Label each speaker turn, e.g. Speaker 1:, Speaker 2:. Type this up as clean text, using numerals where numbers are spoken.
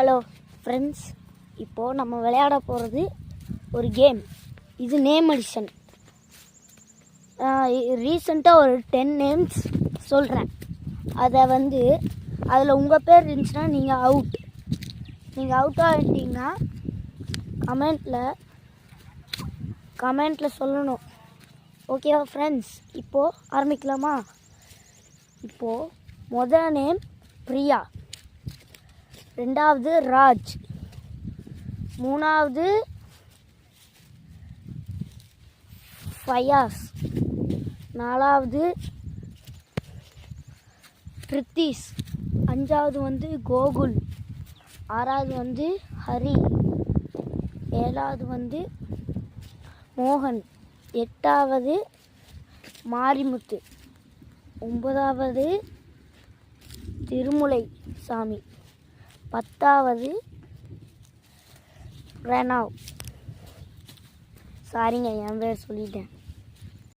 Speaker 1: Hello friends, இப்போது நம்ம விளையாட போகிறது ஒரு கேம். இது நேம் அடிஷன். ரீசெண்டாக ஒரு 10 நேம்ஸ் சொல்கிறேன். அதில் உங்கள் பேர் இருந்துச்சுன்னா நீங்கள் அவுட். நீங்கள் அவுட் ஆகிட்டீங்கன்னா கமெண்ட்டில் சொல்லணும். ஓகேவா ஃப்ரெண்ட்ஸ்? இப்போது ஆரம்பிக்கலாமா? இப்போது முதல் நேம் பிரியா, ரெண்டாவது ராஜ், மூணாவது ஃபயாஸ், நாலாவது பிரித்திஷ், அஞ்சாவது கோகுல், ஆறாவது ஹரி, ஏழாவது மோகன், எட்டாவது மாரிமுத்து, ஒன்பதாவது திருமுலை சாமி, பத்தாவது பிரணவ். சாரிங்க, என் பேர் சொல்லிட்டேன்.